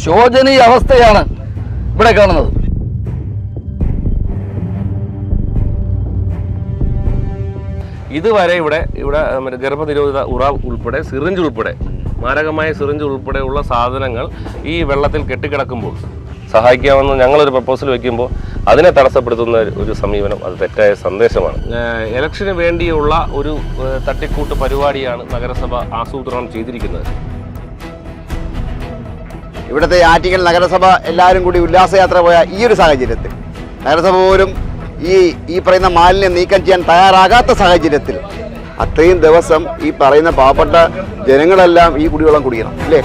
ശോചനീയ അവസ്ഥയാണ് ഇവിടെ കാണുന്നത്. ഇതുവരെ ഇവിടെ ഗർഭനിരോധിത ഉറ ഉൾപ്പെടെ സിറിഞ്ച് ഉൾപ്പെടെ മാരകമായ സിറിഞ്ച് ഉൾപ്പെടെയുള്ള സാധനങ്ങൾ ഈ വെള്ളത്തിൽ കെട്ടിക്കിടക്കുമ്പോൾ സഹായിക്കാമെന്ന് ഞങ്ങളൊരു പ്രപ്പോസൽ വയ്ക്കുമ്പോൾ അതിനെ തടസ്സപ്പെടുത്തുന്ന ഒരു സമീപനം അത് തെറ്റായ സന്ദേശമാണ്. ഇലക്ഷന് വേണ്ടിയുള്ള ഒരു തട്ടിക്കൂട്ട് പരിപാടിയാണ് നഗരസഭ ആസൂത്രണം ചെയ്തിരിക്കുന്നത്. ഇവിടുത്തെ ആറ്റിങ്ങൽ നഗരസഭ എല്ലാവരും കൂടി ഉല്ലാസയാത്ര പോയ ഈ ഒരു സാഹചര്യത്തിൽ നഗരസഭ പോലും ഈ പറയുന്ന മാലിന്യം നീക്കം ചെയ്യാൻ തയ്യാറാകാത്ത സാഹചര്യത്തിൽ അത്രയും ദിവസം ഈ പറയുന്ന പാവപ്പെട്ട ജനങ്ങളെല്ലാം ഈ കുടിവെള്ളം കുടിക്കണം അല്ലേ?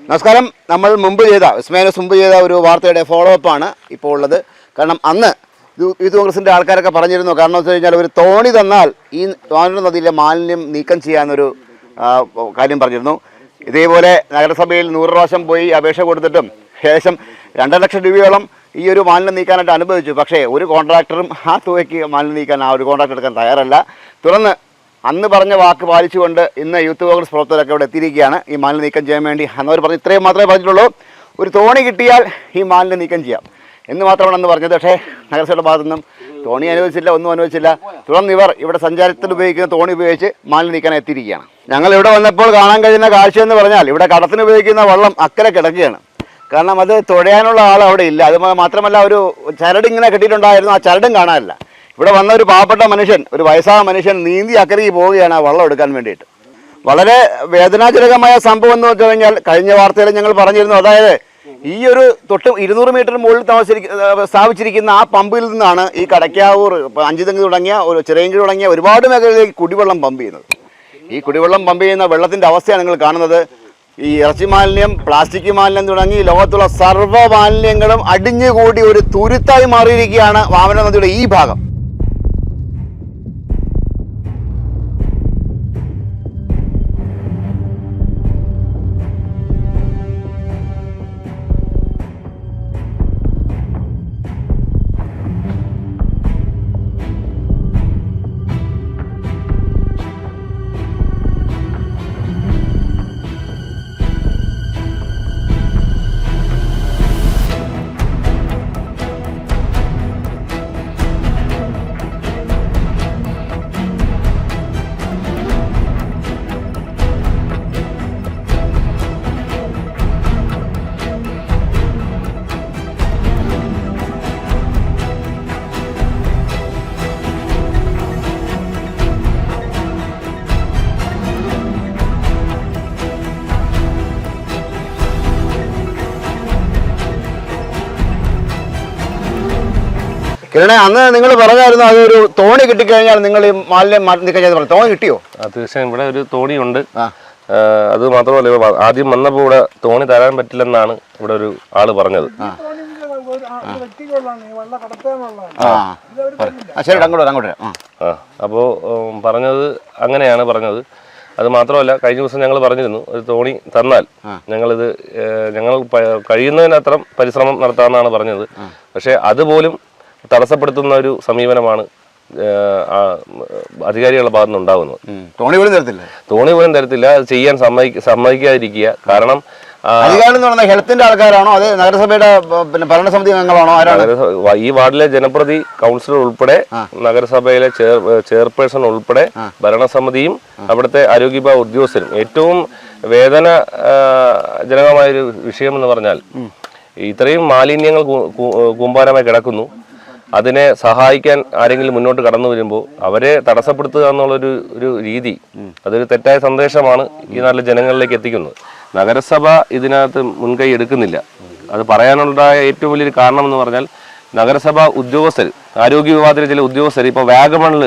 നമസ്കാരം. നമ്മൾ മുമ്പ് ചെയ്ത ഒരു വാർത്തയുടെ ഫോളോ അപ്പാണ് ഇപ്പോൾ ഉള്ളത്. കാരണം അന്ന് യൂത്ത് കോൺഗ്രസിൻ്റെ ആൾക്കാരൊക്കെ പറഞ്ഞിരുന്നു. കാരണം വെച്ച് കഴിഞ്ഞാൽ ഒരു തോണി തന്നാൽ ഈ തോണി നദിയിലെ മാലിന്യം നീക്കം ചെയ്യാനൊരു കാര്യം പറഞ്ഞിരുന്നു. ഇതേപോലെ നഗരസഭയിൽ 100 പ്രാവശ്യം പോയി അപേക്ഷ കൊടുത്തിട്ടും ഏകദേശം 2 ലക്ഷം രൂപയോളം ഈ ഒരു മാലിന്യം നീക്കാനായിട്ട് അനുഭവിച്ചു. പക്ഷേ ഒരു കോൺട്രാക്ടറും ആ തുകയ്ക്ക് മാലിന്യം നീക്കാൻ ആ ഒരു കോൺട്രാക്ടർ എടുക്കാൻ തയ്യാറല്ല. തുടർന്ന് അന്ന് പറഞ്ഞ വാക്ക് പാലിച്ചുകൊണ്ട് ഇന്ന് യൂത്ത് കോൺഗ്രസ് പ്രവർത്തകരൊക്കെ ഇവിടെ എത്തിയിരിക്കുകയാണ് ഈ മാലിന്യം നീക്കം ചെയ്യാൻ വേണ്ടി. അന്നവർ പറഞ്ഞ് ഇത്രയും മാത്രമേ പറഞ്ഞിട്ടുള്ളൂ, ഒരു തോണി കിട്ടിയാൽ ഈ മാലിന്യം നീക്കം ചെയ്യാം എന്ന് മാത്രമാണ് അന്ന് പറഞ്ഞത്. പക്ഷേ നഗരസഭയുടെ ഭാഗത്തുനിന്നും തോണി അനുവദിച്ചില്ല, ഒന്നും അനുവദിച്ചില്ല. തുടർന്ന് ഇവർ ഇവിടെ സഞ്ചാരത്തിൽ ഉപയോഗിക്കുന്ന തോണി ഉപയോഗിച്ച് മാലിന്യം നീക്കാൻ എത്തിയിരിക്കുകയാണ്. ഞങ്ങൾ ഇവിടെ വന്നപ്പോൾ കാണാൻ കഴിയുന്ന കാഴ്ച എന്ന് പറഞ്ഞാൽ ഇവിടെ കടത്തിന് ഉപയോഗിക്കുന്ന വെള്ളം അക്കരെ കിടക്കുകയാണ്. കാരണം അത് തുഴയാനുള്ള ആൾ അവിടെ ഇല്ല. അത് മാത്രമല്ല ഒരു ചരട് ഇങ്ങനെ കെട്ടിയിട്ടുണ്ടായിരുന്നു, ആ ചരടും കാണാനില്ല. ഇവിടെ വന്ന ഒരു പാവപ്പെട്ട മനുഷ്യൻ, ഒരു വയസ്സായ മനുഷ്യൻ നീന്തി അക്കരയ്ക്ക് പോവുകയാണ് ആ വെള്ളം എടുക്കാൻ വേണ്ടിയിട്ട്. വളരെ വേദനാജനകമായ സംഭവം എന്ന് വെച്ച് കഴിഞ്ഞാൽ കഴിഞ്ഞ വാർത്തയിൽ ഞങ്ങൾ പറഞ്ഞിരുന്നു, അതായത് ഈ ഒരു 200 മീറ്റർ മുകളിൽ സ്ഥാപിച്ചിരിക്കുന്ന ആ പമ്പിൽ നിന്നാണ് ഈ കടക്കാവൂർ, അഞ്ചുതെങ്ങ് തുടങ്ങിയ ഒരു ചിറയൻകീഴ് തുടങ്ങിയ ഒരുപാട് മേഖലയിലേക്ക് കുടിവെള്ളം പമ്പ് ചെയ്യുന്നത്. ഈ കുടിവെള്ളം പമ്പ് ചെയ്യുന്ന വെള്ളത്തിൻ്റെ അവസ്ഥയാണ് നിങ്ങൾ കാണുന്നത്. ഈ ഇറച്ചി മാലിന്യം, പ്ലാസ്റ്റിക് മാലിന്യം തുടങ്ങി ലോകത്തുള്ള സർവ്വ മാലിന്യങ്ങളും അടിഞ്ഞുകൂടി ഒരു തുരുത്തായി മാറിയിരിക്കുകയാണ് വാമന നദിയുടെ ഈ ഭാഗം. കിരണേ, അന്ന് നിങ്ങൾ പറഞ്ഞായിരുന്നു അതൊരു തോണി കിട്ടിക്കഴിഞ്ഞാൽ നിങ്ങൾ ഈ മാലിന്യം നീക്കം ചെയ്ത് പറഞ്ഞു. തോണി കിട്ടിയോ? തീർച്ചയായും ഇവിടെ ഒരു തോണിയുണ്ട്. അത് മാത്രമല്ല, ആദ്യം വന്നപ്പോൾ ഇവിടെ തോണി തരാൻ പറ്റില്ലെന്നാണ് ഇവിടെ ഒരു ആള് പറഞ്ഞത്. അപ്പോ പറഞ്ഞത് അങ്ങനെയാണ് പറഞ്ഞത്. അത് മാത്രമല്ല, കഴിഞ്ഞ ദിവസം ഞങ്ങൾ പറഞ്ഞിരുന്നു ഒരു തോണി തന്നാൽ ഞങ്ങൾ കഴിയുന്നതിനത്രം പരിശ്രമം നടത്താമെന്നാണ് പറഞ്ഞത്. പക്ഷെ അതുപോലും തടസ്സപ്പെടുത്തുന്ന ഒരു സമീപനമാണ് അധികാരികളുടെ ഭാഗത്തുനിന്ന് ഉണ്ടാകുന്നത്. തോണി പോലും തരത്തില്ല. അത് ചെയ്യാൻ സമ്മതിക്കാതിരിക്കുക. കാരണം ഹെൽത്തിന്റെ ആൾക്കാരാണോ, അതെ നഗരസഭയുടെ ഭരണസമിതി അംഗങ്ങളാണോ, ആരാണ്? ഈ വാർഡിലെ ജനപ്രതി കൗൺസിലർ ഉൾപ്പെടെ നഗരസഭയിലെ ചെയർപേഴ്സൺ ഉൾപ്പെടെ ഭരണസമിതിയും അവിടുത്തെ ആരോഗ്യ വിഭാഗ ഉദ്യോഗസ്ഥരും. ഏറ്റവും വേദന ജനകമായൊരു വിഷയം എന്ന് പറഞ്ഞാൽ ഇത്രയും മാലിന്യങ്ങൾ കൂമ്പാരമായി കിടക്കുന്നു. അതിനെ സഹായിക്കാൻ ആരെങ്കിലും മുന്നോട്ട് കടന്നു വരുമ്പോൾ അവരെ തടസ്സപ്പെടുത്തുക എന്നുള്ളൊരു രീതി, അതൊരു തെറ്റായ സന്ദേശമാണ് ഈ നാട്ടിലെ ജനങ്ങളിലേക്ക് എത്തിക്കുന്നത്. നഗരസഭ ഇതിനകത്ത് മുൻകൈ എടുക്കുന്നില്ല. അത് പറയാനുണ്ടായ ഏറ്റവും വലിയൊരു കാരണം എന്ന് പറഞ്ഞാൽ നഗരസഭ ഉദ്യോഗസ്ഥർ, ആരോഗ്യ വിഭാഗത്തിലെ ചില ഉദ്യോഗസ്ഥർ ഇപ്പോൾ വാഗമണിൽ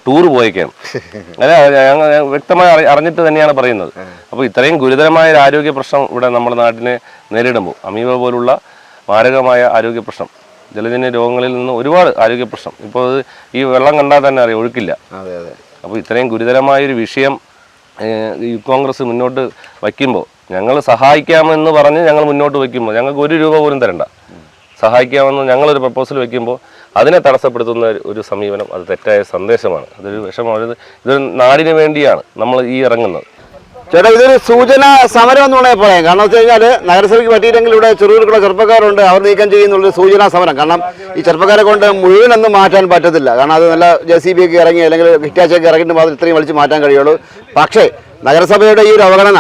ടൂർ പോയേക്കാണ്. ഞങ്ങൾ വ്യക്തമായി അറിഞ്ഞിട്ട് തന്നെയാണ് പറയുന്നത്. അപ്പോൾ ഇത്രയും ഗുരുതരമായ ഒരു ആരോഗ്യ പ്രശ്നം ഇവിടെ നമ്മുടെ നാട്ടിനെ നേരിടുമ്പോൾ, അമീബ പോലുള്ള മാരകമായ ആരോഗ്യ പ്രശ്നം, ജലജന്യ രോഗങ്ങളിൽ നിന്ന് ഒരുപാട് ആരോഗ്യ പ്രശ്നം, ഇപ്പോൾ ഈ വെള്ളം കണ്ടാൽ തന്നെ അറിയാം, ഒഴുക്കില്ല. അപ്പോൾ ഇത്രയും ഗുരുതരമായൊരു വിഷയം യൂത്ത് കോൺഗ്രസ് മുന്നോട്ട് വയ്ക്കുമ്പോൾ, ഞങ്ങൾ സഹായിക്കാമെന്ന് പറഞ്ഞ് ഞങ്ങൾ മുന്നോട്ട് വയ്ക്കുമ്പോൾ, ഞങ്ങൾക്ക് 1 രൂപ പോലും തരണ്ട, സഹായിക്കാമെന്ന് ഞങ്ങളൊരു പ്രപ്പോസൽ വയ്ക്കുമ്പോൾ അതിനെ തടസ്സപ്പെടുത്തുന്ന ഒരു സമീപനം അത് തെറ്റായ സന്ദേശമാണ്. അതൊരു വിഷമമാണ്. ഇതൊരു നാടിന് വേണ്ടിയാണ് നമ്മൾ ഈ ഇറങ്ങുന്നത്. ചേട്ടാ, ഇതൊരു സൂചന സമരം എന്ന് വേണമെങ്കിൽ പറയാം. കാരണം വെച്ച് കഴിഞ്ഞാൽ നഗരസഭയ്ക്ക് പറ്റിയില്ലെങ്കിൽ ഇവിടെ ചെറുകിടക്കുള്ള ചെറുപ്പക്കാരുണ്ട്, അവർ നീക്കം ചെയ്യുന്നുള്ളൊരു സൂചനാ സമരം. കാരണം ഈ ചെറുപ്പക്കാരെ കൊണ്ട് മുഴുവനൊന്നും മാറ്റാൻ പറ്റത്തില്ല. കാരണം അത് നല്ല JCB ഒക്കെ ഇറങ്ങി അല്ലെങ്കിൽ ഹിറ്റാച്ചൊക്കെ ഇറങ്ങിയിട്ട് മാത്രം ഇത്രയും വലിച്ച് മാറ്റാൻ കഴിയുള്ളൂ. പക്ഷേ നഗരസഭയുടെ ഈ ഒരു അവഗണന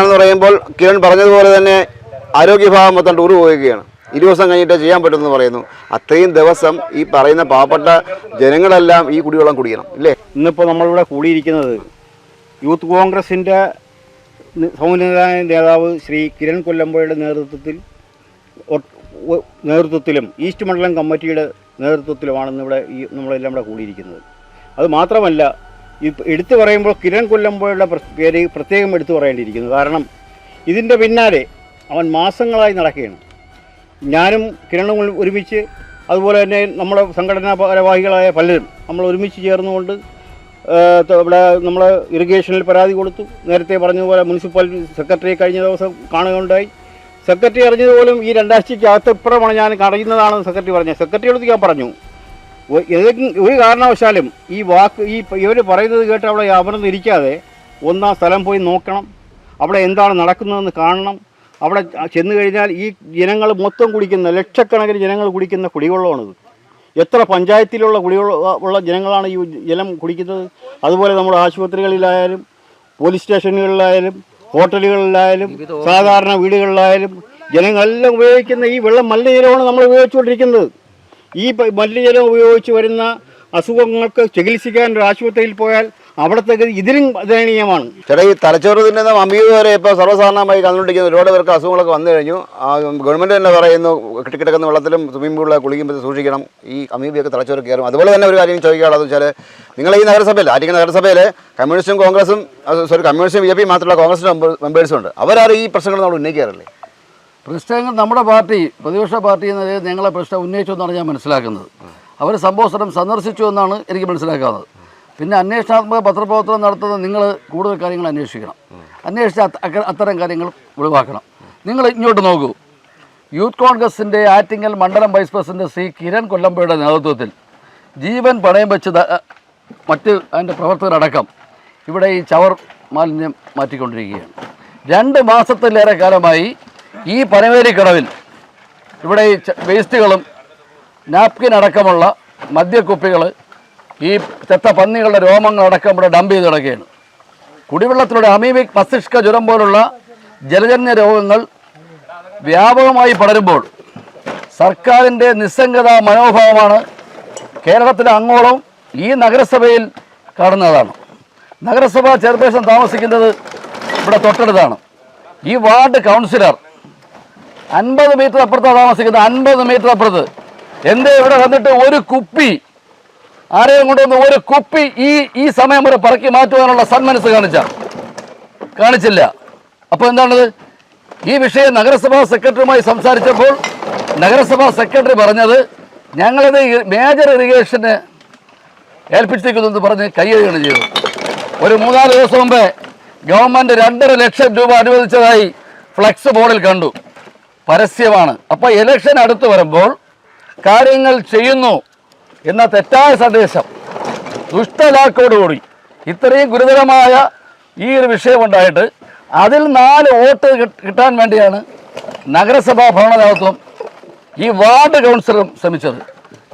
എന്ന് പറയുമ്പോൾ കിരൺ പറഞ്ഞതുപോലെ തന്നെ ആരോഗ്യഭാഗം മൊത്തം ടൂർ പോവുകയാണ്. 20 ദിവസം കഴിഞ്ഞിട്ട് ചെയ്യാൻ പറ്റുമെന്ന് പറയുന്നു. അത്രയും ദിവസം ഈ പറയുന്ന പാവപ്പെട്ട ജനങ്ങളെല്ലാം ഈ കുടിവെള്ളം കുടിക്കണം ഇല്ലേ? ഇന്നിപ്പോൾ നമ്മളിവിടെ കൂടിയിരിക്കുന്നത് യൂത്ത് കോൺഗ്രസിൻ്റെ സമുന്നതനായ നേതാവ് ശ്രീ കിരൺ കൊല്ലമ്പുഴയുടെ നേതൃത്വത്തിലും ഈസ്റ്റ് മണ്ഡലം കമ്മിറ്റിയുടെ നേതൃത്വത്തിലുമാണ് ഇവിടെ നമ്മളെല്ലാം ഇവിടെ കൂടിയിരിക്കുന്നത്. അത് മാത്രമല്ല, എടുത്തു പറയുമ്പോൾ കിരൺ കൊല്ലമ്പുഴയുടെ പേര് പ്രത്യേകം എടുത്തു പറയേണ്ടിയിരിക്കുന്നു. കാരണം ഇതിൻ്റെ പിന്നാലെ അവൻ മാസങ്ങളായി നടക്കുകയാണ്. ഞാനും കിരണും ഒരുമിച്ച്, അതുപോലെ തന്നെ നമ്മുടെ സംഘടനാ ഭാരവാഹികളായ പലരും നമ്മൾ ഒരുമിച്ച് ചേർന്നുകൊണ്ട് ഇവിടെ നമ്മൾ ഇറിഗേഷനിൽ പരാതി കൊടുത്തു. നേരത്തെ പറഞ്ഞതുപോലെ മുനിസിപ്പൽ സെക്രട്ടറിയെ കഴിഞ്ഞ ദിവസം കാണുകയുണ്ടായി. സെക്രട്ടറി അറിഞ്ഞതുപോലും ഈ 2 ആഴ്ചയ്ക്കകത്ത് ഇപ്പുറമാണ് ഞാൻ അറിയുന്നതാണെന്ന് സെക്രട്ടറി പറഞ്ഞത്. സെക്രട്ടറിയോട് ഞാൻ പറഞ്ഞു, ഒരു കാരണവശാലും ഇവർ പറയുന്നത് കേട്ട് അവിടെ അമർന്നിരിക്കാതെ ഒന്നാം സ്ഥലം പോയി നോക്കണം, അവിടെ എന്താണ് നടക്കുന്നതെന്ന് കാണണം. അവിടെ ചെന്ന് കഴിഞ്ഞാൽ ഈ ജനങ്ങൾ മൊത്തം കുടിക്കുന്ന, ലക്ഷക്കണക്കിന് ജനങ്ങൾ കുടിക്കുന്ന കുടിവെള്ളമാണിത്. എത്ര പഞ്ചായത്തിലുള്ള ഉള്ള ജനങ്ങളാണ് ഈ ജലം കുടിക്കുന്നത്. അതുപോലെ നമ്മുടെ ആശുപത്രികളിലായാലും പോലീസ് സ്റ്റേഷനുകളിലായാലും ഹോട്ടലുകളിലായാലും സാധാരണ വീടുകളിലായാലും ജനങ്ങളെല്ലാം ഉപയോഗിക്കുന്ന ഈ വെള്ളം മലിനജലമാണ് നമ്മൾ ഉപയോഗിച്ചുകൊണ്ടിരിക്കുന്നത്. ഈ മലിനജലം ഉപയോഗിച്ച് വരുന്ന അസുഖങ്ങൾക്ക് ചികിത്സിക്കാൻ ഒരു ആശുപത്രിയിൽ പോയാൽ അവിടത്തെ ഇതിലും ദയനീയമാണ്. ചേട്ടാ, ഈ തലച്ചോറ് തിന്നുന്ന അമീബ വരെ ഇപ്പോൾ സർവ്വസാധാരണമായി കണ്ടുകൊണ്ടിരിക്കുന്ന ഒരുപാട് പേർക്ക് അസുഖങ്ങളൊക്കെ വന്നു കഴിഞ്ഞു. ഗവൺമെൻറ് തന്നെ പറയുന്നു കിടക്കുന്ന വെള്ളത്തിലും സ്വിമ്മിംഗ് പൂളിലൊക്കെ കുളിക്കുമ്പോൾ സൂക്ഷിക്കണം, ഈ അമീബയൊക്കെ തലച്ചോറ് കയറും. അതുപോലെ തന്നെ ഒരു കാര്യം ചോദിക്കാനുള്ളത് വെച്ചാൽ, നിങ്ങൾ ഈ നഗരസഭയിൽ ആറ്റിങ്ങൽ നഗരസഭയിൽ കമ്മ്യൂണിസ്റ്റും BJP മാത്രമല്ല കോൺഗ്രസിൻ്റെ മെമ്പേഴ്സും ഉണ്ട്. അവരാരും ഈ പ്രശ്നങ്ങൾ നമ്മൾ ഉന്നയിക്കാറില്ലേ? പ്രശ്നങ്ങൾ നമ്മുടെ പാർട്ടി, പ്രതിപക്ഷ പാർട്ടി എന്ന നിലയിൽ ഞങ്ങളെ പ്രശ്നം ഉന്നയിച്ചു എന്നാണ് ഞാൻ മനസ്സിലാക്കുന്നത്. അവർ സംഭവസ്ഥലം സന്ദർശിച്ചു എന്നാണ് എനിക്ക് മനസ്സിലാക്കാവുന്നത്. പിന്നെ അന്വേഷണാത്മക പത്രപ്രവർത്തനം നടത്തുന്ന നിങ്ങൾ കൂടുതൽ കാര്യങ്ങൾ അന്വേഷിക്കണം. അന്വേഷിച്ച് അത്തരം കാര്യങ്ങൾ ഒഴിവാക്കണം. നിങ്ങൾ ഇങ്ങോട്ട് നോക്കൂ, യൂത്ത് കോൺഗ്രസിൻ്റെ ആറ്റിങ്ങൽ മണ്ഡലം വൈസ് പ്രസിഡന്റ് ശ്രീ കിരൺ കൊല്ലമ്പുഴയുടെ നേതൃത്വത്തിൽ ജീവൻ പണയം വെച്ച് മറ്റ് അതിൻ്റെ പ്രവർത്തകരടക്കം ഇവിടെ ഈ ചവർ മാലിന്യം മാറ്റിക്കൊണ്ടിരിക്കുകയാണ്. 2 മാസത്തിലേറെ കാലമായി ഈ പനവേലിക്കടവിൽ ഇവിടെ ഈ വേസ്റ്റുകളും നാപ്കിൻ അടക്കമുള്ള മദ്യക്കുപ്പികൾ, ഈ ചെത്ത പന്നികളുടെ രോമങ്ങളടക്കം ഇവിടെ ഡംപ് ചെയ്ത് കിടക്കുകയാണ്. കുടിവെള്ളത്തിലൂടെ അമീബിക് മസ്തിഷ്ക ജ്വരം പോലുള്ള ജലജന്യ രോഗങ്ങൾ വ്യാപകമായി പടരുമ്പോൾ സർക്കാരിൻ്റെ നിസ്സംഗത മനോഭാവമാണ് കേരളത്തിലെ അങ്ങോളം ഈ നഗരസഭയിൽ കാണുന്നതാണ്. നഗരസഭാ ചെയർപേഴ്സൺ താമസിക്കുന്നത് ഇവിടെ തൊട്ടടുത്താണ്. ഈ വാർഡ് കൗൺസിലർ 50 മീറ്റർ അപ്പുറത്താണ് താമസിക്കുന്നത്. 50 മീറ്റർ അപ്പുറത്ത് എന്തേ ഇവിടെ വന്നിട്ട് ഒരു കുപ്പി, ആരെയും കൊണ്ടുവന്ന് ഒരു കുപ്പി ഈ സമയം വരെ പറക്കി മാറ്റുവാനുള്ള സന്മനസ് കാണിച്ചില്ല. അപ്പോൾ എന്താണത്? ഈ വിഷയം നഗരസഭാ സെക്രട്ടറിയുമായി സംസാരിച്ചപ്പോൾ നഗരസഭാ സെക്രട്ടറി പറഞ്ഞത്, ഞങ്ങളിത് മേജർ ഇറിഗേഷന് ഏൽപ്പിച്ചിരിക്കുന്നെന്ന് പറഞ്ഞ് കൈയ്യഴുകയാണ് ചെയ്തത്. ഒരു 3-4 ദിവസം മുമ്പേ ഗവൺമെൻറ് 2.5 ലക്ഷം രൂപ അനുവദിച്ചതായി ഫ്ലെക്സ് ബോർഡിൽ കണ്ടു. പരസ്യമാണ്. അപ്പോൾ ഇലക്ഷൻ അടുത്ത് വരുമ്പോൾ കാര്യങ്ങൾ ചെയ്യുന്നു എന്ന തെറ്റായ സന്ദേശം ദുഷ്ടലാക്കോടുകൂടി ഇത്രയും ഗുരുതരമായ ഈ ഒരു വിഷയമുണ്ടായിട്ട് അതിൽ 4 വോട്ട് കിട്ടാൻ വേണ്ടിയാണ് നഗരസഭാ ഭരണനേതൃത്വം ഈ വാർഡ് കൗൺസിലറും ശ്രമിച്ചത്.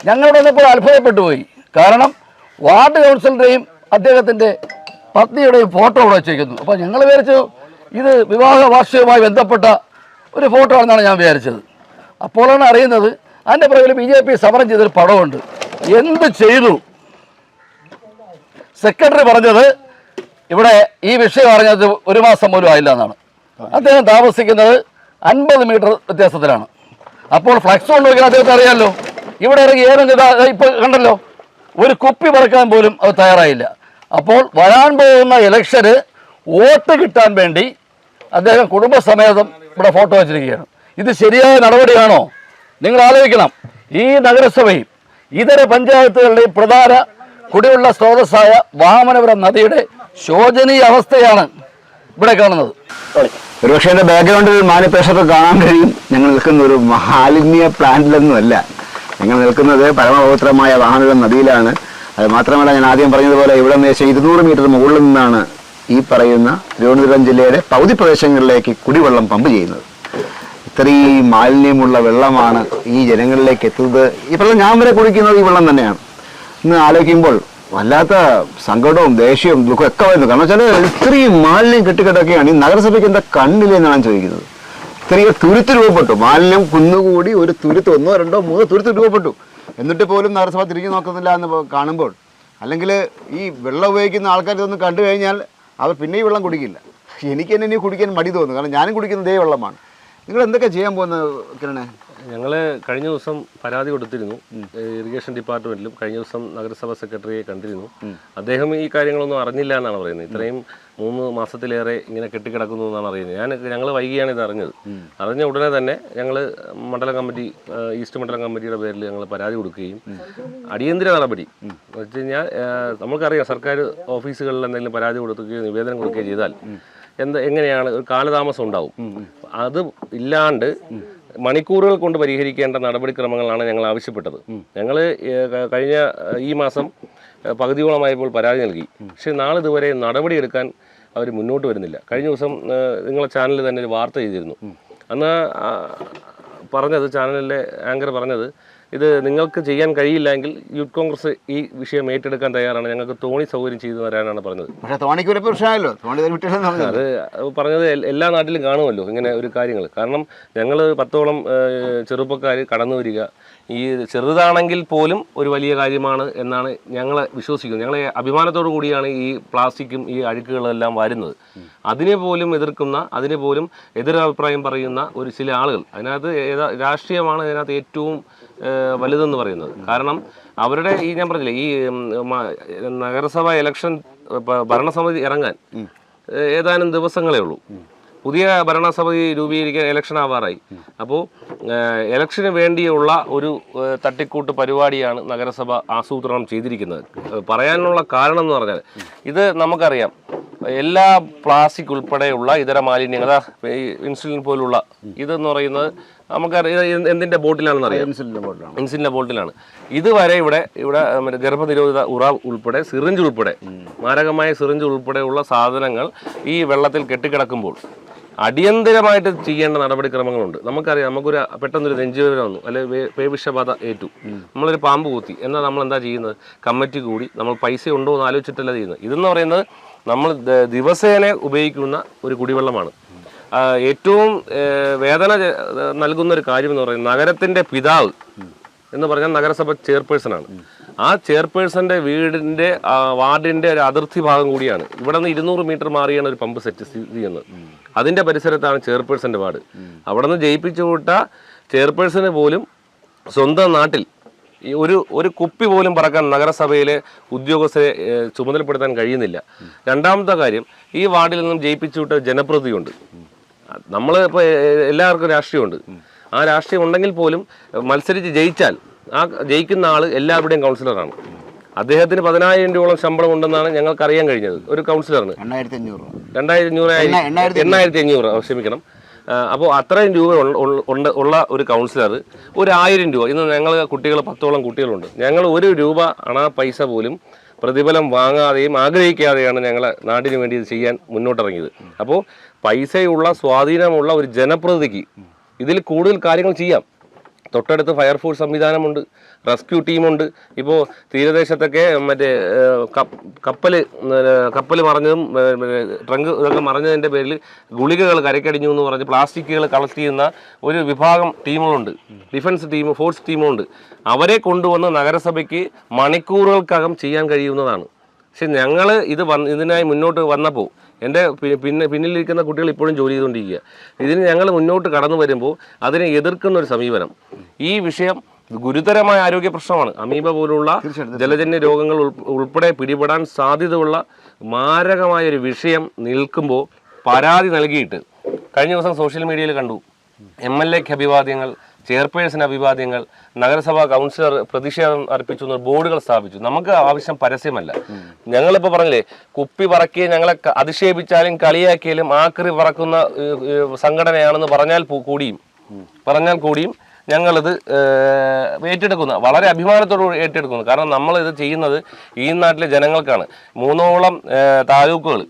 ഞങ്ങളുടെ ഇപ്പോൾ അത്ഭുതപ്പെട്ടു പോയി. കാരണം വാർഡ് കൗൺസിലറുടെയും അദ്ദേഹത്തിൻ്റെ പത്നിയുടെയും ഫോട്ടോ ഇവിടെ വെച്ചിരിക്കുന്നു. അപ്പോൾ ഞങ്ങൾ വിചാരിച്ചു ഇത് വിവാഹ വാർഷികവുമായി ബന്ധപ്പെട്ട ഒരു ഫോട്ടോ ആണെന്നാണ് ഞാൻ വിചാരിച്ചത്. അപ്പോഴാണ് അറിയുന്നത് അതിൻ്റെ പുറകിൽ BJP സമരം ചെയ്തൊരു പടമുണ്ട്. എന്ത് ചെയ്തു? സെക്രട്ടറി പറഞ്ഞത് ഇവിടെ ഈ വിഷയം അറിഞ്ഞത് 1 മാസം പോലും ആയില്ല എന്നാണ്. അദ്ദേഹം താമസിക്കുന്നത് 50 മീറ്റർ വ്യത്യാസത്തിലാണ്. അപ്പോൾ ഫ്ലക്സ് കൊണ്ട് നോക്കിയാൽ അദ്ദേഹത്തെ അറിയാമല്ലോ. ഇവിടെ ഇറങ്ങി ഏതെങ്കിലും ഇപ്പോൾ കണ്ടല്ലോ, ഒരു കുപ്പി പറക്കാൻ പോലും അത് തയ്യാറായില്ല. അപ്പോൾ വരാൻ പോകുന്ന ഇലക്ഷന് വോട്ട് കിട്ടാൻ വേണ്ടി അദ്ദേഹം കുടുംബസമേതം ഇവിടെ ഫോട്ടോ വെച്ചിരിക്കുകയാണ്. ഇത് ശരിയായ നടപടിയാണോ? നിങ്ങൾ ആലോചിക്കണം. ഈ നഗരസഭയും ഇതര പഞ്ചായത്തുകളുടെയും പ്രധാന കുടിവെള്ള സ്രോതസ്സായ വാമനപുരം നദിയുടെ ശോചനീയ അവസ്ഥയാണ് ഇവിടെ കാണുന്നത്. ഒരുപക്ഷെ എൻ്റെ ബാക്ക്ഗ്രൗണ്ടിൽ മാനിഫെസ്റ്റോ കാണാൻ കഴിയും. ഞങ്ങൾ നിൽക്കുന്ന ഒരു മാലിന്യ പ്ലാന്റിലൊന്നുമല്ല, ഞങ്ങൾ നിൽക്കുന്നത് പരമപവിത്രമായ വാഹനപുരം നദിയിലാണ്. അത് മാത്രമല്ല, ഞാൻ ആദ്യം പറഞ്ഞതുപോലെ ഇവിടെ നിന്ന് ഏകദേശം 200 മീറ്റർ മുകളിൽ നിന്നാണ് ഈ പറയുന്ന തിരുവനന്തപുരം ജില്ലയുടെ പകുതി പ്രദേശങ്ങളിലേക്ക് കുടിവെള്ളം പമ്പ് ചെയ്യുന്നത്. ഇത്രയും മാലിന്യമുള്ള വെള്ളമാണ് ഈ ജനങ്ങളിലേക്ക് എത്തുന്നത്. ഇപ്പോൾ ഞാൻ വരെ കുടിക്കുന്നത് ഈ വെള്ളം തന്നെയാണ്. ഇന്ന് ആലോചിക്കുമ്പോൾ വല്ലാത്ത സങ്കടവും ദേഷ്യവും ദുഃഖവും ഒക്കെ വരുന്നു. കാരണം വെച്ചാൽ ഇത്രയും മാലിന്യം കെട്ടിക്കിടക്കുകയാണ്. ഈ നഗരസഭയ്ക്ക് എന്താ കണ്ണില്ലെന്നാണ് ചോദിക്കുന്നത്. ഇത്രയും തുരുത്ത് രൂപപ്പെട്ടു, മാലിന്യം കുന്നുകൂടി ഒരു തുരുത്ത് 1, 2, 3 തുരുത്ത് രൂപപ്പെട്ടു. എന്നിട്ട് പോലും നഗരസഭ തിരിഞ്ഞു നോക്കുന്നില്ല എന്ന് കാണുമ്പോൾ, അല്ലെങ്കിൽ ഈ വെള്ളം ഉപയോഗിക്കുന്ന ആൾക്കാർ ഇതൊന്ന് കണ്ടു കഴിഞ്ഞാൽ അവർ പിന്നെ ഈ വെള്ളം കുടിക്കില്ല. എനിക്ക് തന്നെ ഇനി കുടിക്കാൻ മടി തോന്നുന്നു. കാരണം ഞാനും കുടിക്കുന്നത് ഇതേ വെള്ളമാണ്. നിങ്ങൾ എന്തൊക്കെ ചെയ്യാൻ പോകുന്നത് കിരണേ? ഞങ്ങൾ കഴിഞ്ഞ ദിവസം പരാതി കൊടുത്തിരുന്നു ഇറിഗേഷൻ ഡിപ്പാർട്ട്മെന്റിലും. കഴിഞ്ഞ ദിവസം നഗരസഭ സെക്രട്ടറിയെ കണ്ടിരുന്നു. അദ്ദേഹം ഈ കാര്യങ്ങളൊന്നും അറിഞ്ഞില്ല എന്നാണ് പറയുന്നത്. ഇത്രയും 3 മാസത്തിലേറെ ഇങ്ങനെ കെട്ടിക്കിടക്കുന്നു എന്നാണ് അറിയുന്നത്. ഞങ്ങൾ വൈകിയാണ് ഇത് അറിഞ്ഞത്. അറിഞ്ഞ ഉടനെ തന്നെ ഞങ്ങൾ മണ്ഡലം കമ്മിറ്റി, ഈസ്റ്റ് മണ്ഡലം കമ്മിറ്റിയുടെ പേരിൽ ഞങ്ങൾ പരാതി കൊടുക്കുകയും അടിയന്തര നടപടി എന്ന് വെച്ച് കഴിഞ്ഞാൽ, നമുക്കറിയാം സർക്കാർ ഓഫീസുകളിൽ എന്തെങ്കിലും പരാതി കൊടുക്കുകയോ നിവേദനം കൊടുക്കുകയോ ചെയ്താൽ എങ്ങനെയാണ് ഒരു കാലതാമസം ഉണ്ടാവും. അത് ഇല്ലാണ്ട് മണിക്കൂറുകൾ കൊണ്ട് പരിഹരിക്കേണ്ട നടപടിക്രമങ്ങളാണ് ഞങ്ങൾ ആവശ്യപ്പെട്ടത്. ഞങ്ങൾ കഴിഞ്ഞ ഈ മാസം പകുതിയോളമായപ്പോൾ പരാതി നൽകി. പക്ഷേ നാളെ ഇതുവരെ നടപടിയെടുക്കാൻ അവർ മുന്നോട്ട് വരുന്നില്ല. കഴിഞ്ഞ ദിവസം നിങ്ങളെ ചാനലിൽ തന്നെ ഒരു വാർത്ത ചെയ്തിരുന്നു. അന്ന് പറഞ്ഞത്, ചാനലിലെ ആങ്കർ പറഞ്ഞത്, ഇത് നിങ്ങൾക്ക് ചെയ്യാൻ കഴിയില്ലെങ്കിൽ യൂത്ത് കോൺഗ്രസ് ഈ വിഷയം ഏറ്റെടുക്കാൻ തയ്യാറാണ്, ഞങ്ങൾക്ക് തോണി സൗകര്യം ചെയ്തു തരാനാണ് പറഞ്ഞത്. പക്ഷേ തോണിക്ക് ഒരു പ്രശ്നമായല്ലോ. അത് പറഞ്ഞത് എല്ലാ നാട്ടിലും കാണുമല്ലോ ഇങ്ങനെ ഒരു കാര്യങ്ങൾ. കാരണം ഞങ്ങൾ 10ഓളം ചെറുപ്പക്കാർ കടന്നു വരിക, ഈ ചെറുതാണെങ്കിൽ പോലും ഒരു വലിയ കാര്യമാണ് എന്നാണ് ഞങ്ങൾ വിശ്വസിക്കുന്നത്. ഞങ്ങളെ അഭിമാനത്തോടു കൂടിയാണ് ഈ പ്ലാസ്റ്റിക്കും ഈ അഴുക്കുകളെല്ലാം വരുന്നത്. അതിനെ പോലും എതിർക്കുന്ന, അതിനെ പോലും എതിരഭിപ്രായം പറയുന്ന ഒരു ചില ആളുകൾ, അതിനകത്ത് രാഷ്ട്രീയമാണ് അതിനകത്ത് ഏറ്റവും വലുതെന്ന് പറയുന്നത്. കാരണം അവരുടെ ഈ ഞാൻ പറഞ്ഞില്ലേ, ഈ നഗരസഭ ഇലക്ഷൻ ഭരണസമിതി ഇറങ്ങാൻ ഏതാനും ദിവസങ്ങളേ ഉള്ളൂ. പുതിയ ഭരണസമിതി രൂപീകരിക്കാൻ ഇലക്ഷൻ ആവാറായി. അപ്പോൾ ഇലക്ഷന് വേണ്ടിയുള്ള ഒരു തട്ടിക്കൂട്ട് പരിപാടിയാണ് നഗരസഭ ആസൂത്രണം ചെയ്തിരിക്കുന്നത്. പറയാനുള്ള കാരണം എന്ന് പറഞ്ഞാൽ, ഇത് നമുക്കറിയാം, എല്ലാ പ്ലാസ്റ്റിക് ഉൾപ്പെടെയുള്ള ഇതര മാലിന്യങ്ങൾ, ഇൻസുലിൻ പോലുള്ള ഇതെന്ന് പറയുന്നത് നമുക്കറിയാം എന്തിൻ്റെ ബോട്ടിലാണെന്ന് അറിയാം, ഇൻസുലിൻ്റെ ബോട്ടിലാണ്. ഇതുവരെ ഇവിടെ ഗർഭനിരോധിത ഉറ ഉൾപ്പെടെ, സിറിഞ്ച് ഉൾപ്പെടെ, മാരകമായ സിറിഞ്ച് ഉൾപ്പെടെയുള്ള സാധനങ്ങൾ ഈ വെള്ളത്തിൽ കെട്ടിക്കിടക്കുമ്പോൾ അടിയന്തരമായിട്ട് ചെയ്യേണ്ട നടപടിക്രമങ്ങളുണ്ട്. നമുക്കറിയാം, നമുക്കൊരു പെട്ടെന്നൊരു നെഞ്ചുവേദന വന്നു, അല്ലെങ്കിൽ പേവിഷബാധ ഏറ്റു, നമ്മളൊരു പാമ്പ് കുത്തി, എന്നാൽ നമ്മൾ എന്താ ചെയ്യുന്നത്? കമ്മിറ്റി കൂടി നമ്മൾ പൈസ ഉണ്ടോ എന്ന് ആലോചിച്ചിട്ടല്ല ചെയ്യുന്നത്. ഇതെന്ന് പറയുന്നത് നമ്മൾ ദിവസേന ഉപയോഗിക്കുന്ന ഒരു കുടിവെള്ളമാണ്. ഏറ്റവും വേദന നൽകുന്ന ഒരു കാര്യം എന്ന് പറയുന്നത്, നഗരത്തിൻ്റെ പിതാവ് എന്ന് പറഞ്ഞാൽ നഗരസഭ ചെയർപേഴ്സണാണ്. ആ ചെയർപേഴ്സന്റെ വീടിൻ്റെ വാർഡിൻ്റെ ഒരു അതിർത്തി ഭാഗം കൂടിയാണ്. ഇവിടെ നിന്ന് 200 മീറ്റർ മാറിയാണ് ഒരു പമ്പ് സെറ്റ് സ്ഥിതി ചെയ്യുന്നത്. അതിൻ്റെ പരിസരത്താണ് ചെയർപേഴ്സന്റെ വാർഡ്. അവിടെ നിന്ന് ജയിപ്പിച്ചു വിട്ട ചെയർപേഴ്സന് പോലും സ്വന്തം നാട്ടിൽ ഈ ഒരു കുപ്പി പോലും പറക്കാൻ നഗരസഭയിലെ ഉദ്യോഗസ്ഥരെ ചുമതലപ്പെടുത്താൻ കഴിയുന്നില്ല. രണ്ടാമത്തെ കാര്യം, ഈ വാർഡിൽ നിന്നും ജയിപ്പിച്ചു വിട്ട ജനപ്രതിനിധിയുണ്ട്. നമ്മൾ ഇപ്പോൾ എല്ലാവർക്കും രാഷ്ട്രീയമുണ്ട്. ആ രാഷ്ട്രീയം ഉണ്ടെങ്കിൽ പോലും മത്സരിച്ച് ജയിച്ചാൽ ആ ജയിക്കുന്ന ആൾ എല്ലാവരുടെയും കൗൺസിലറാണ്. അദ്ദേഹത്തിന് 10,000 രൂപയോളം ശമ്പളം ഉണ്ടെന്നാണ് ഞങ്ങൾക്ക് അറിയാൻ കഴിഞ്ഞത്. ഒരു കൗൺസിലറിന് 8,500 ക്ഷമിക്കണം. അപ്പോൾ അത്രയും രൂപ ഉള്ള ഒരു കൗൺസിലർ ഒരു 1000 രൂപ, ഇന്ന് ഞങ്ങൾ കുട്ടികൾ 10ഓളം കുട്ടികളുണ്ട്, ഞങ്ങൾ 1 രൂപ പൈസ പോലും പ്രതിഫലം വാങ്ങാതെയും ആഗ്രഹിക്കാതെയാണ് ഞങ്ങളെ നാടിന് വേണ്ടി ഇത് ചെയ്യാൻ മുന്നോട്ടിറങ്ങിയത്. അപ്പോൾ പൈസയുള്ള, സ്വാധീനമുള്ള ഒരു ജനപ്രതിനിധിക്ക് ഇതിൽ കൂടുതൽ കാര്യങ്ങൾ ചെയ്യാം. തൊട്ടടുത്ത് ഫയർഫോഴ്സ് സംവിധാനമുണ്ട്, റെസ്ക്യൂ ടീമുണ്ട്. ഇപ്പോൾ തീരദേശത്തൊക്കെ മറ്റേ കപ്പൽ മറിഞ്ഞതും ട്രങ്ക് ഇതൊക്കെ മറിഞ്ഞതിൻ്റെ പേരിൽ ഗുളികകൾ കരക്കടിഞ്ഞു എന്ന് പറഞ്ഞ് പ്ലാസ്റ്റിക്കുകൾ കളക്ട് ചെയ്യുന്ന ഒരു വിഭാഗം ടീമുകളുണ്ട്, ഡിഫൻസ് ടീം, ഫോഴ്സ് ടീമുണ്ട്. അവരെ കൊണ്ടുവന്ന് നഗരസഭയ്ക്ക് മണിക്കൂറുകൾക്കകം ചെയ്യാൻ കഴിയുന്നതാണ്. പക്ഷെ ഞങ്ങൾ ഇതിനായി മുന്നോട്ട് വന്നപ്പോൾ എൻ്റെ പിന്നിലിരിക്കുന്ന കുട്ടികൾ ഇപ്പോഴും ജോലി ചെയ്തുകൊണ്ടിരിക്കുക. ഇതിന് ഞങ്ങൾ മുന്നോട്ട് കടന്നു വരുമ്പോൾ അതിനെ എതിർക്കുന്ന ഒരു സമീപനം, ഈ വിഷയം ഗുരുതരമായ ആരോഗ്യ പ്രശ്നമാണ്. അമീബ പോലുള്ള ജലജന്യ രോഗങ്ങൾ ഉൾപ്പെടെ പിടിപെടാൻ സാധ്യതയുള്ള മാരകമായൊരു വിഷയം നിൽക്കുമ്പോൾ പരാതി നൽകിയിട്ട് കഴിഞ്ഞ ദിവസം സോഷ്യൽ മീഡിയയിൽ കണ്ടു, MLAക്ക് അഭിവാദ്യങ്ങൾ, ചെയർപേഴ്സൺ അഭിവാദ്യങ്ങൾ, നഗരസഭാ കൗൺസിലർ പ്രതിഷേധം അർപ്പിച്ചു, ബോർഡുകൾ സ്ഥാപിച്ചു. നമുക്ക് ആവശ്യം പരസ്യമല്ല. ഞങ്ങളിപ്പോൾ പറഞ്ഞില്ലേ, കുപ്പി പറക്കുകയും ഞങ്ങളെ അധിക്ഷേപിച്ചാലും കളിയാക്കിയാലും ആക്രി പറക്കുന്ന സംഘടനയാണെന്ന് പറഞ്ഞാൽ കൂടിയും ഞങ്ങളിത് ഏറ്റെടുക്കുന്നു, വളരെ അഭിമാനത്തോട് ഏറ്റെടുക്കുന്നു. കാരണം നമ്മളിത് ചെയ്യുന്നത് ഈ നാട്ടിലെ ജനങ്ങൾക്കാണ്. 3ഓളം താലൂക്കുകൾ,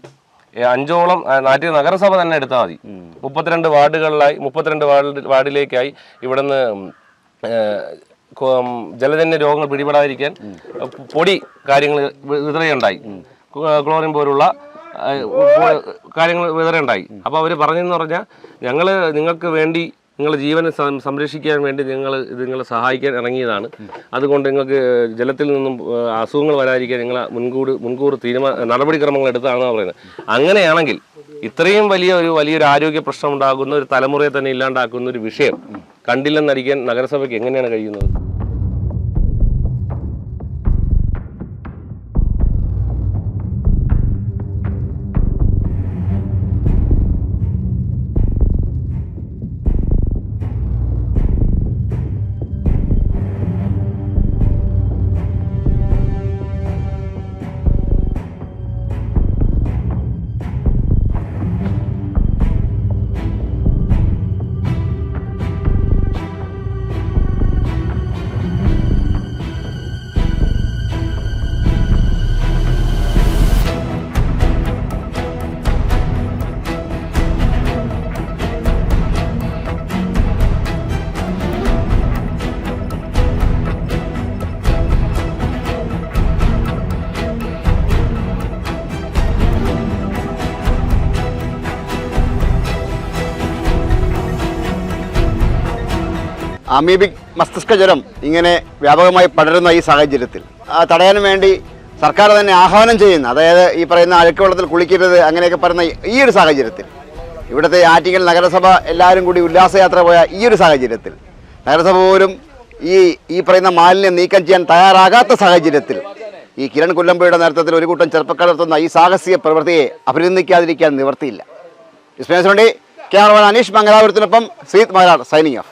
5ഓളം നാട്ടിൽ നഗരസഭ തന്നെ എടുത്താൽ മതി. 32 വാർഡുകളിലായി, 32 വാർഡിലേക്കായി ഇവിടുന്ന് ജലജന്യ രോഗങ്ങൾ പിടിപെടാതിരിക്കാൻ പൊടി കാര്യങ്ങൾ വിതറുകയുണ്ടായി, ക്ലോറിൻ പോലുള്ള കാര്യങ്ങൾ വിതറുകയുണ്ടായി. അപ്പോൾ അവർ പറഞ്ഞെന്ന് പറഞ്ഞാൽ ഞങ്ങൾ നിങ്ങൾക്ക് വേണ്ടി, നിങ്ങളുടെ ജീവനെ സംരക്ഷിക്കാൻ വേണ്ടി നിങ്ങളെ സഹായിക്കാൻ ഇറങ്ങിയതാണ്. അതുകൊണ്ട് നിങ്ങൾക്ക് ജലത്തിൽ നിന്നും അസുഖങ്ങൾ വരാതിരിക്കാൻ നിങ്ങൾ മുൻകൂർ നടപടിക്രമങ്ങൾ എടുത്തതാണെന്ന് പറയുന്നത്. അങ്ങനെയാണെങ്കിൽ ഇത്രയും വലിയൊരു ആരോഗ്യ പ്രശ്നം ഉണ്ടാകുന്ന ഒരു തലമുറയെ തന്നെ ഇല്ലാണ്ടാക്കുന്ന ഒരു വിഷയം കണ്ടില്ലെന്നടിക്കാൻ നഗരസഭയ്ക്ക് എങ്ങനെയാണ് കഴിയുന്നത്? അമീബിക് മസ്തിഷ്ക ജ്വരം ഇങ്ങനെ വ്യാപകമായി പടരുന്ന ഈ സാഹചര്യത്തിൽ തടയാൻ വേണ്ടി സർക്കാർ തന്നെ ആഹ്വാനം ചെയ്യുന്ന, അതായത് ഈ പറയുന്ന അഴുക്ക് വെള്ളത്തിൽ കുളിക്കരുത് അങ്ങനെയൊക്കെ പറയുന്ന ഈ ഒരു സാഹചര്യത്തിൽ, ഇവിടുത്തെ ആറ്റിങ്ങൽ നഗരസഭ എല്ലാവരും കൂടി ഉല്ലാസയാത്ര പോയ ഈ ഒരു സാഹചര്യത്തിൽ, നഗരസഭ പോലും ഈ പറയുന്ന മാലിന്യം നീക്കം ചെയ്യാൻ തയ്യാറാകാത്ത സാഹചര്യത്തിൽ ഈ കിരൺ കുല്ലമ്പയുടെ നേതൃത്വത്തിൽ ഒരു കൂട്ടം ചെറുപ്പക്കാർ നടത്തുന്ന ഈ സാഹസിക പ്രവൃത്തിയെ അഭിനന്ദിക്കാതിരിക്കാൻ നിവർത്തിയില്ല. ക്യാമറമാൻ അനീഷ് മംഗലാപുരത്തിനൊപ്പം ശ്രീത് മംഗലാർ, സൈനിങ് ഓഫ്.